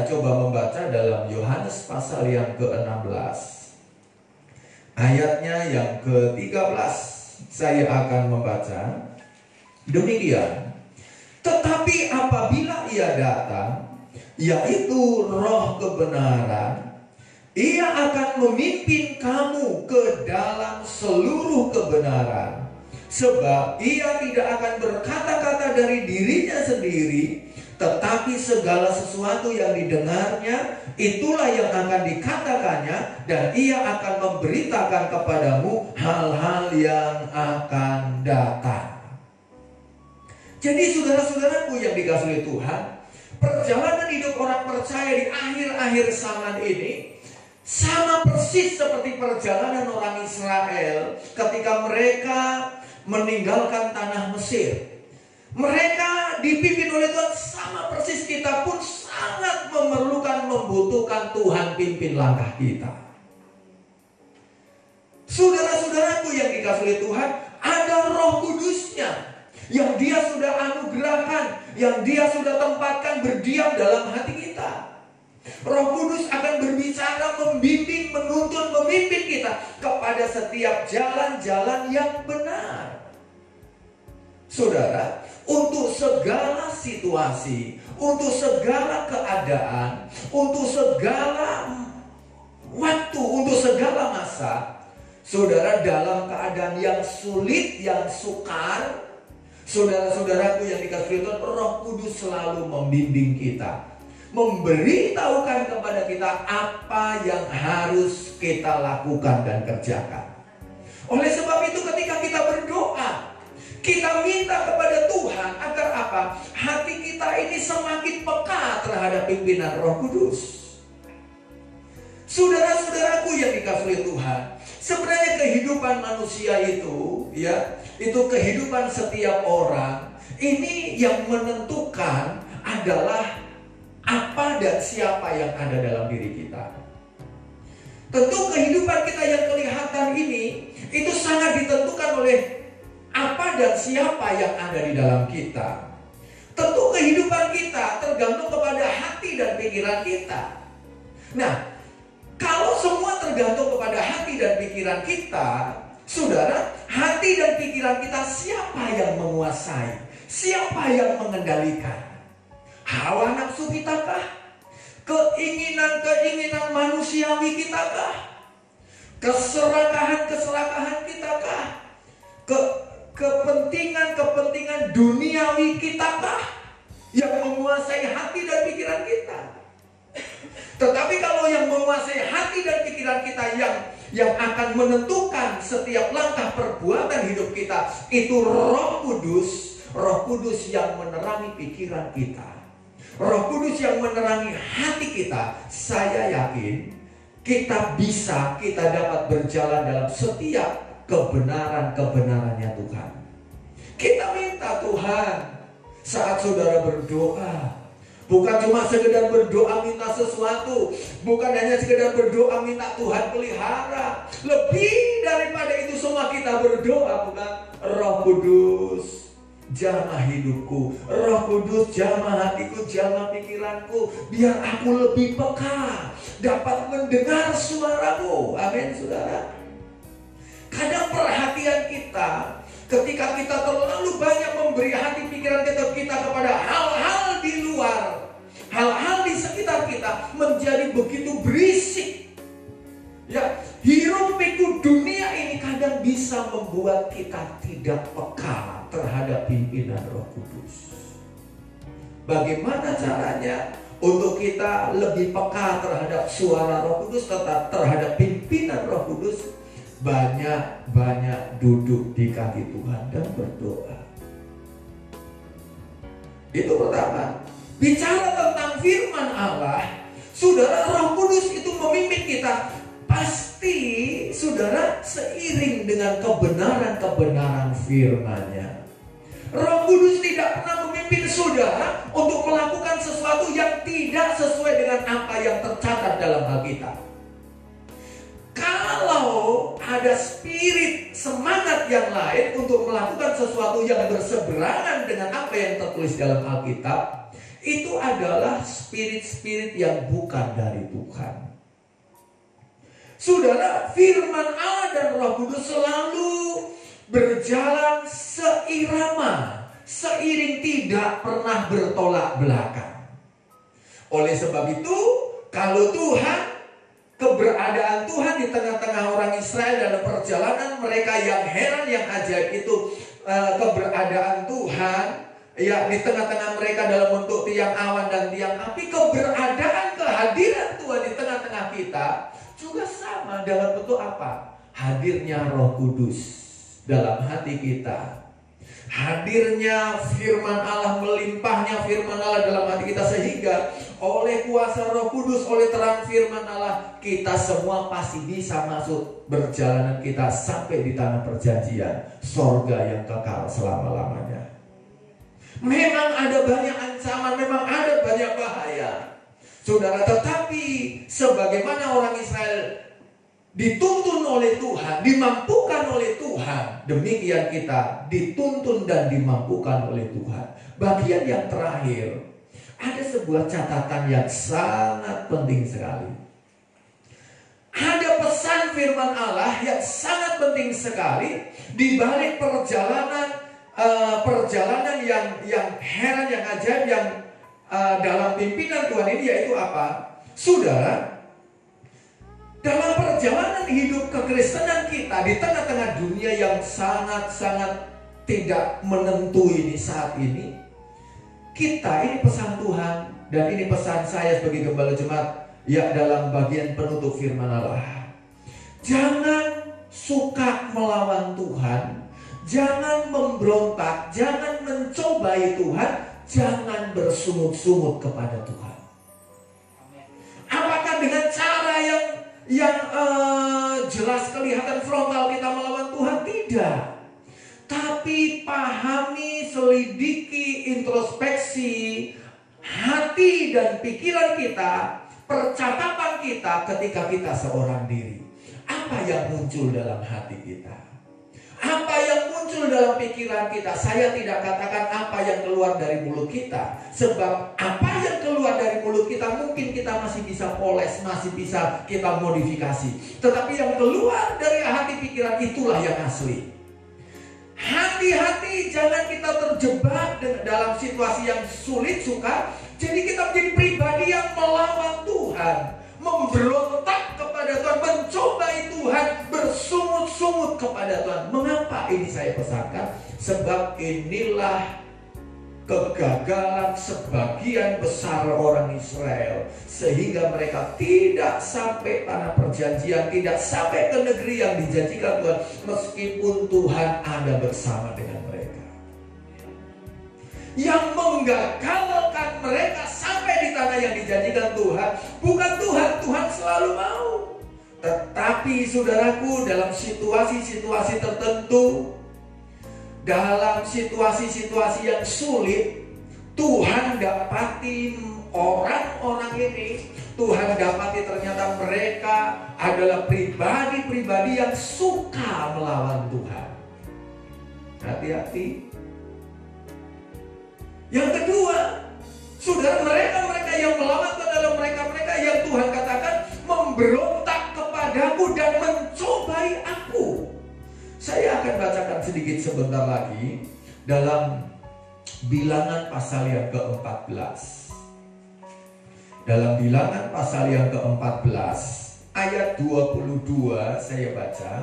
coba membaca dalam Yohanes pasal yang ke-16. Ayatnya yang ke-13. Saya akan membaca demikian. Tetapi apabila ia datang, yaitu Roh kebenaran, ia akan memimpin kamu ke dalam seluruh kebenaran. Sebab ia tidak akan berkata-kata dari dirinya sendiri, tetapi segala sesuatu yang didengarnya, itulah yang akan dikatakannya, dan ia akan memberitakan kepadamu hal-hal yang akan datang. Jadi saudara-saudaraku yang dikasihi oleh Tuhan, perjalanan hidup orang percaya di akhir-akhir zaman ini sama persis seperti perjalanan orang Israel ketika mereka meninggalkan tanah Mesir. Mereka dipimpin oleh Tuhan, sama persis kita pun sangat membutuhkan Tuhan pimpin langkah kita. Saudara-saudaraku yang dikasihi oleh Tuhan, ada Roh Kudusnya yang Dia sudah anugerahkan, yang Dia sudah tempatkan berdiam dalam hati kita. Roh Kudus akan berbicara, membimbing, menuntun, memimpin kita kepada setiap jalan-jalan yang benar. Saudara, untuk segala situasi, untuk segala keadaan, untuk segala waktu, untuk segala masa, saudara, dalam keadaan yang sulit, yang sukar, saudara-saudaraku yang dikasihi Tuhan, Roh Kudus selalu membimbing kita, memberitahukan kepada kita apa yang harus kita lakukan dan kerjakan. Oleh sebab itu ketika kita berdoa, kita minta kepada Tuhan agar apa? Hati kita ini semakin peka terhadap pimpinan Roh Kudus. Saudara-saudaraku yang dikasihi Tuhan, sebenarnya kehidupan manusia itu, ya, itu kehidupan setiap orang. Ini yang menentukan adalah apa dan siapa yang ada dalam diri kita. Tentu kehidupan kita yang kelihatan ini itu sangat ditentukan oleh apa dan siapa yang ada di dalam kita. Tentu kehidupan kita tergantung kepada hati dan pikiran kita. Nah, kalau semua tergantung kepada hati dan pikiran kita, saudara, hati dan pikiran kita siapa yang menguasai? Siapa yang mengendalikan? Hawa nafsu kita kah? Keinginan-keinginan manusiawi kita kah? Keserakahan-keserakahan kita kah? Kepentingan-kepentingan duniawi kita kah yang menguasai hati dan pikiran kita? Tetapi kalau yang menguasai hati dan pikiran kita, yang akan menentukan setiap langkah perbuatan hidup kita, itu Roh Kudus. Roh Kudus yang menerangi pikiran kita, Roh Kudus yang menerangi hati kita. Saya yakin kita dapat berjalan dalam setiap kebenaran-kebenarannya Tuhan. Kita minta Tuhan saat saudara berdoa, bukan cuma sekedar berdoa minta sesuatu, bukan hanya sekedar berdoa minta Tuhan pelihara. Lebih daripada itu semua kita berdoa, bukan? Roh Kudus, jamah hidupku. Roh Kudus, jamah hatiku, jamah pikiranku, biar aku lebih peka, dapat mendengar suaramu. Amin, saudara. Kadang perhatian kita, ketika kita terlalu banyak memberi hati pikiran kita kepada hal-hal di luar, hal-hal di sekitar kita, menjadi begitu berisik. Ya, hiruk pikuk dunia ini kadang bisa membuat kita tidak peka terhadap pimpinan Roh Kudus. Bagaimana caranya untuk kita lebih peka terhadap suara Roh Kudus, terhadap pimpinan Roh Kudus? Banyak-banyak duduk di kaki Tuhan dan berdoa. Itu pertama. Bicara tentang firman Allah, saudara, Roh Kudus itu memimpin kita. Pasti saudara seiring dengan kebenaran-kebenaran firman-Nya. Roh Kudus tidak pernah memimpin saudara untuk melakukan sesuatu yang tidak sesuai dengan apa yang tercatat dalam Alkitab. Kalau ada spirit semangat yang lain untuk melakukan sesuatu yang berseberangan dengan apa yang tertulis dalam Alkitab, itu adalah spirit-spirit yang bukan dari Tuhan. Saudara, firman Allah dan Roh Kudus selalu berjalan seirama, seiring, tidak pernah bertolak belakang. Oleh sebab itu, kalau keberadaan Tuhan di tengah-tengah orang Israel dalam perjalanan mereka yang heran, yang ajaib itu, keberadaan Tuhan ya di tengah-tengah mereka dalam bentuk tiang awan dan tiang api, keberadaan kehadiran Tuhan di tengah-tengah kita juga sama dalam bentuk apa? Hadirnya Roh Kudus dalam hati kita. Hadirnya firman Allah, melimpahnya firman Allah dalam hati kita, sehingga oleh kuasa Roh Kudus, oleh terang firman Allah, kita semua pasti bisa masuk perjalanan kita sampai di tanah perjanjian, sorga yang kekal selama-lamanya. Memang ada banyak ancaman, memang ada banyak bahaya, saudara, tetapi sebagaimana orang Israel dituntun oleh Tuhan, dimampukan oleh Tuhan, demikian kita dituntun dan dimampukan oleh Tuhan. Bagian yang terakhir, ada sebuah catatan yang sangat penting sekali. Ada pesan firman Allah yang sangat penting sekali di balik perjalanan yang heran, yang ajaib, yang dalam pimpinan Tuhan ini, yaitu apa? Saudara, dalam perjalanan hidup kekristenan kita di tengah-tengah dunia yang sangat-sangat tidak menentu ini saat ini, ini pesan Tuhan dan ini pesan saya sebagai gembala jemaat ya dalam bagian penutup firman Allah. Jangan suka melawan Tuhan, jangan memberontak, jangan mencobai Tuhan, jangan bersungut-sungut kepada Tuhan. Apakah dengan cara yang jelas kelihatan frontal kita melawan Tuhan? Tidak. Tapi pahami, selidiki, introspeksi hati dan pikiran kita, percakapan kita ketika kita seorang diri. Apa yang muncul dalam hati kita? Apa yang muncul dalam pikiran kita? Saya tidak katakan apa yang keluar dari mulut kita, sebab apa yang keluar dari mulut kita mungkin kita masih bisa poles, masih bisa kita modifikasi. Tetapi yang keluar dari hati pikiran itulah yang asli. Hati-hati, jangan kita terjebak dalam situasi yang sulit, sukar. Jadi kita menjadi pribadi yang melawan Tuhan, memberontak kepada Tuhan, mencobai Tuhan, bersungut-sungut kepada Tuhan. Mengapa ini saya pesankan? Sebab inilah kegagalan sebagian besar orang Israel, sehingga mereka tidak sampai tanah perjanjian, tidak sampai ke negeri yang dijanjikan Tuhan, meskipun Tuhan ada bersama dengan mereka. Yang menggagalkan mereka sampai di tanah yang dijanjikan Tuhan bukan Tuhan, Tuhan selalu mau. Tetapi saudaraku, dalam situasi-situasi tertentu, dalam situasi-situasi yang sulit, Tuhan dapati orang-orang ini, Tuhan dapati ternyata mereka adalah pribadi-pribadi yang suka melawan Tuhan. Hati-hati. Yang kedua, saudara, mereka yang melawan Tuhan adalah mereka yang Tuhan katakan memberontak kepadaku dan mencobai aku. Saya akan bacakan sedikit sebentar lagi dalam Bilangan pasal yang ke-14. Dalam Bilangan pasal yang ke-14 ayat 22 saya baca.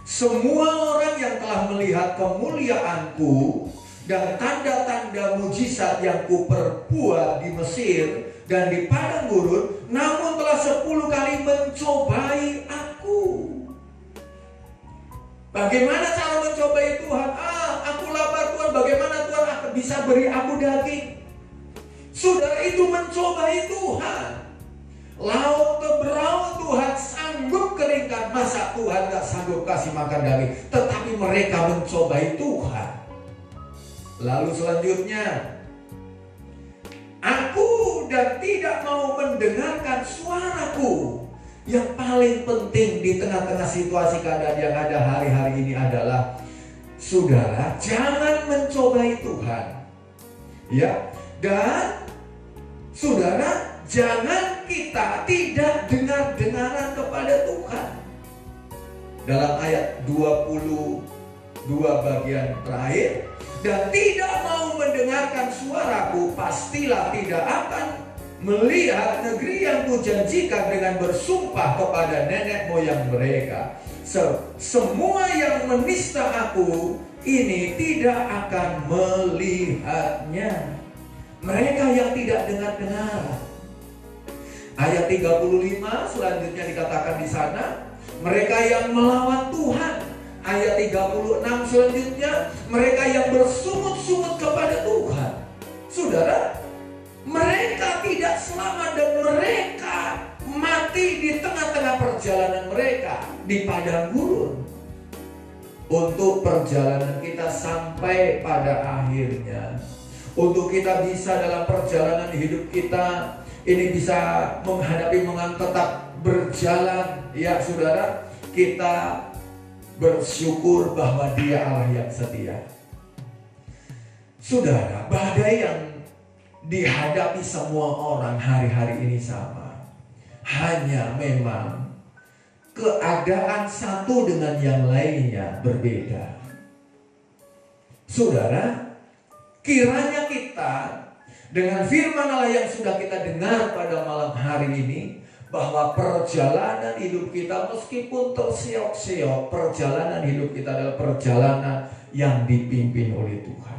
Semua orang yang telah melihat kemuliaanku dan tanda-tanda mujizat yang kuperbuat di Mesir dan di padang gurun, namun telah 10 kali mencobai aku. Bagaimana cara mencobai Tuhan? Aku lapar Tuhan, bagaimana Tuhan akan bisa beri aku daging? Saudara, itu mencobai Tuhan. Laut keberau Tuhan sanggup keringkan, masa Tuhan gak sanggup kasih makan daging? Tetapi mereka mencobai Tuhan. Lalu selanjutnya, aku dan tidak mau mendengarkan suaraku. Yang paling penting di tengah-tengah situasi keadaan yang ada hari-hari ini adalah, saudara, jangan mencobai Tuhan. Ya, dan Saudara, jangan kita tidak dengar-dengaran kepada Tuhan. Dalam ayat 22 bagian terakhir, dan tidak mau mendengarkan suaraku, pastilah tidak akan melihat negeri yang kujanjikan dengan bersumpah kepada nenek moyang mereka. Semua yang menista aku ini tidak akan melihatnya. Mereka yang tidak dengar-dengar. Ayat 35 selanjutnya dikatakan di sana, mereka yang melawan Tuhan. Ayat 36 selanjutnya, mereka yang bersungut-sungut kepada Tuhan. Saudara, mereka tidak selamat dan mereka mati di tengah-tengah perjalanan mereka di padang gurun. Untuk perjalanan kita sampai pada akhirnya, untuk kita bisa dalam perjalanan hidup kita ini bisa menghadapi tetap berjalan, ya saudara, kita bersyukur bahwa Dia Allah yang setia. Saudara, badai yang dihadapi semua orang hari-hari ini sama. Hanya memang keadaan satu dengan yang lainnya berbeda. Saudara, kiranya kita dengan firman Allah yang sudah kita dengar pada malam hari ini, bahwa perjalanan hidup kita meskipun terseok-seok, perjalanan hidup kita adalah perjalanan yang dipimpin oleh Tuhan.